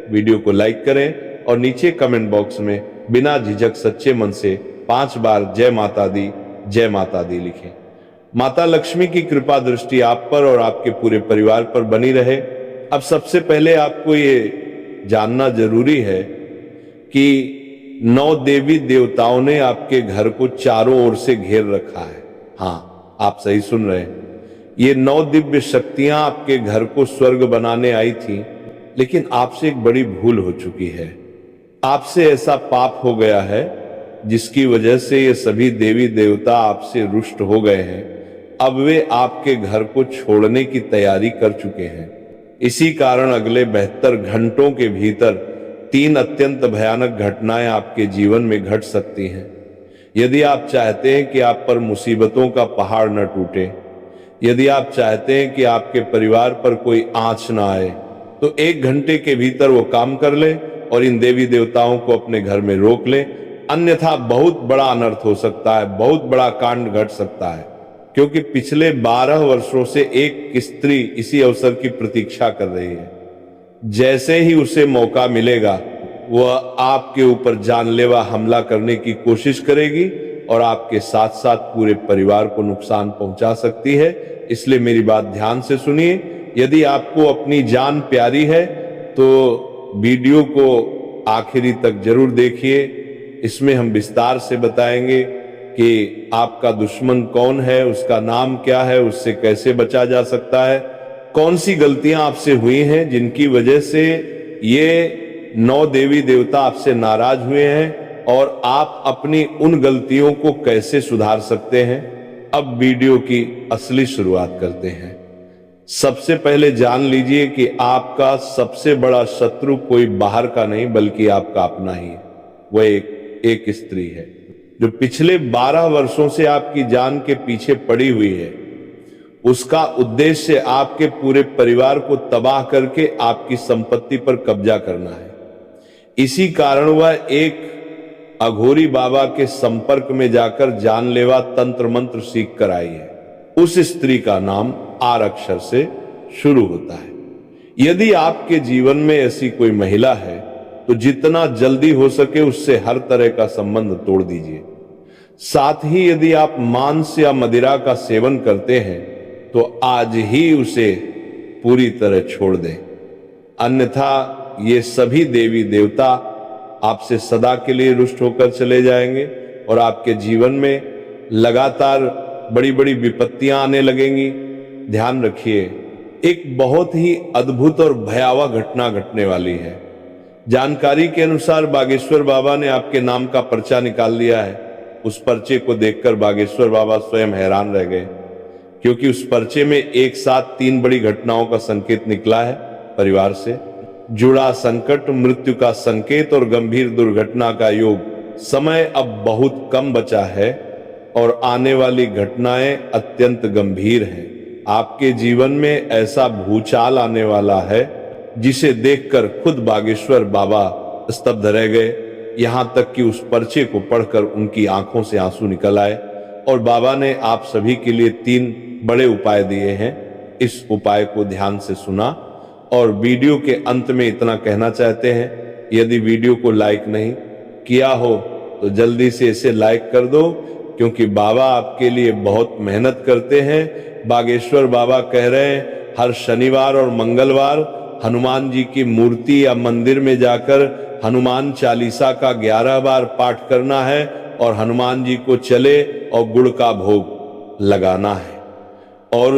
वीडियो को लाइक करें और नीचे कमेंट बॉक्स में बिना झिझक सच्चे मन से 5 बार जय माता दी लिखें। माता लक्ष्मी की कृपा दृष्टि आप पर और आपके पूरे परिवार पर बनी रहे। अब सबसे पहले आपको ये जानना जरूरी है कि 9 देवी देवताओं ने आपके घर को चारों ओर से घेर रखा है। हाँ, आप सही सुन रहे हैं। ये 9 दिव्य शक्तियां आपके घर को स्वर्ग बनाने आई थी, लेकिन आपसे एक बड़ी भूल हो चुकी है। आपसे ऐसा पाप हो गया है जिसकी वजह से ये सभी देवी देवता आपसे रुष्ट हो गए हैं। अब वे आपके घर को छोड़ने की तैयारी कर चुके हैं। इसी कारण अगले 72 घंटों के भीतर 3 अत्यंत भयानक घटनाएं आपके जीवन में घट सकती हैं। यदि आप चाहते हैं कि आप पर मुसीबतों का पहाड़ न टूटे, यदि आप चाहते हैं कि आपके परिवार पर कोई आंच ना आए, तो 1 घंटे के भीतर वो काम कर लें और इन देवी देवताओं को अपने घर में रोक लें। अन्यथा बहुत बड़ा अनर्थ हो सकता है, बहुत बड़ा कांड घट सकता है, क्योंकि पिछले 12 वर्षों से एक स्त्री इसी अवसर की प्रतीक्षा कर रही है। जैसे ही उसे मौका मिलेगा वह आपके ऊपर जानलेवा हमला करने की कोशिश करेगी और आपके साथ साथ पूरे परिवार को नुकसान पहुंचा सकती है। इसलिए मेरी बात ध्यान से सुनिए। यदि आपको अपनी जान प्यारी है तो वीडियो को आखिरी तक जरूर देखिए। इसमें हम विस्तार से बताएंगे कि आपका दुश्मन कौन है, उसका नाम क्या है, उससे कैसे बचा जा सकता है, कौन सी गलतियां आपसे हुई हैं जिनकी वजह से ये 9 देवी देवता आपसे नाराज हुए हैं, और आप अपनी उन गलतियों को कैसे सुधार सकते हैं। अब वीडियो की असली शुरुआत करते हैं। सबसे पहले जान लीजिए कि आपका सबसे बड़ा शत्रु कोई बाहर का नहीं बल्कि आपका अपना ही है। वह एक स्त्री है जो पिछले 12 वर्षों से आपकी जान के पीछे पड़ी हुई है। उसका उद्देश्य आपके पूरे परिवार को तबाह करके आपकी संपत्ति पर कब्जा करना है। इसी कारण वह एक अघोरी बाबा के संपर्क में जाकर जानलेवा तंत्र मंत्र सीख कर आई है। उस स्त्री का नाम आर अक्षर से शुरू होता है। यदि आपके जीवन में ऐसी कोई महिला है तो जितना जल्दी हो सके उससे हर तरह का संबंध तोड़ दीजिए। साथ ही यदि आप मांस या मदिरा का सेवन करते हैं तो आज ही उसे पूरी तरह छोड़ दें, अन्यथा ये सभी देवी देवता आपसे सदा के लिए रुष्ट होकर चले जाएंगे और आपके जीवन में लगातार बड़ी बड़ी विपत्तियां आने लगेंगी। ध्यान रखिए, एक बहुत ही अद्भुत और भयावह घटना घटने वाली है। जानकारी के अनुसार बागेश्वर बाबा ने आपके नाम का पर्चा निकाल लिया है। उस पर्चे को देखकर बागेश्वर बाबा स्वयं हैरान रह गए, क्योंकि उस पर्चे में एक साथ 3 बड़ी घटनाओं का संकेत निकला है। परिवार से जुड़ा संकट, मृत्यु का संकेत और गंभीर दुर्घटना का योग। समय अब बहुत कम बचा है और आने वाली घटनाएं अत्यंत गंभीर हैं। आपके जीवन में ऐसा भूचाल आने वाला है जिसे देखकर खुद बागेश्वर बाबा स्तब्ध रह गए। यहां तक कि उस पर्चे को पढ़कर उनकी आंखों से आंसू निकल आए और बाबा ने आप सभी के लिए 3 बड़े उपाय दिए हैं। इस उपाय को ध्यान से सुना और वीडियो के अंत में इतना कहना चाहते हैं, यदि वीडियो को लाइक नहीं किया हो तो जल्दी से इसे लाइक कर दो, क्योंकि बाबा आपके लिए बहुत मेहनत करते हैं। बागेश्वर बाबा कह रहे हैं हर शनिवार और मंगलवार हनुमान जी की मूर्ति या मंदिर में जाकर हनुमान चालीसा का 11 बार पाठ करना है और हनुमान जी को चले और गुड़ का भोग लगाना है। और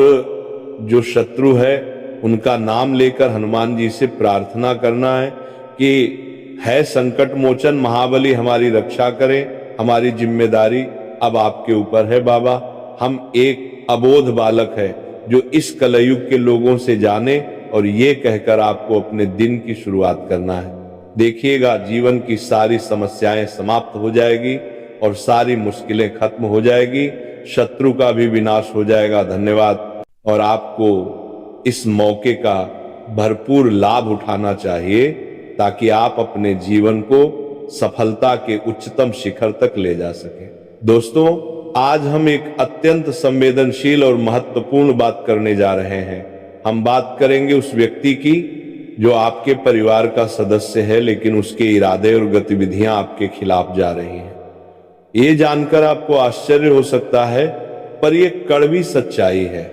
जो शत्रु है उनका नाम लेकर हनुमान जी से प्रार्थना करना है कि है संकट मोचन महाबली हमारी रक्षा करें। हमारी जिम्मेदारी अब आपके ऊपर है बाबा। हम एक अबोध बालक है जो इस कलयुग के लोगों से जाने, और ये कहकर आपको अपने दिन की शुरुआत करना है। देखिएगा जीवन की सारी समस्याएं समाप्त हो जाएगी और सारी मुश्किलें खत्म हो जाएगी, शत्रु का भी विनाश हो जाएगा। धन्यवाद। और आपको इस मौके का भरपूर लाभ उठाना चाहिए ताकि आप अपने जीवन को सफलता के उच्चतम शिखर तक ले जा सके। दोस्तों, आज हम एक अत्यंत संवेदनशील और महत्वपूर्ण बात करने जा रहे हैं। हम बात करेंगे उस व्यक्ति की जो आपके परिवार का सदस्य है, लेकिन उसके इरादे और गतिविधियां आपके खिलाफ जा रही हैं। ये जानकर आपको आश्चर्य हो सकता है, पर यह कड़वी सच्चाई है।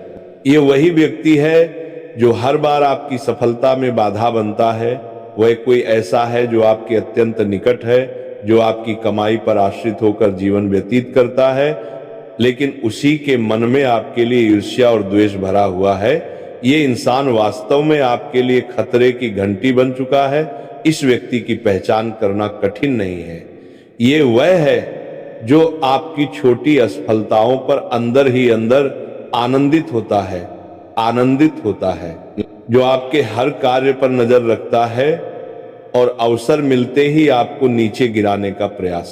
ये वही व्यक्ति है जो हर बार आपकी सफलता में बाधा बनता है। वह कोई ऐसा है जो आपके अत्यंत निकट है, जो आपकी कमाई पर आश्रित होकर जीवन व्यतीत करता है, लेकिन उसी के मन में आपके लिए ईर्ष्या और द्वेष भरा हुआ है। ये इंसान वास्तव में आपके लिए खतरे की घंटी बन चुका है। इस व्यक्ति की पहचान करना कठिन नहीं है। ये वह है जो आपकी छोटी असफलताओं पर अंदर ही अंदर आनंदित होता है, जो आपके हर कार्य पर नजर रखता है और अवसर मिलते ही आपको नीचे गिराने का प्रयास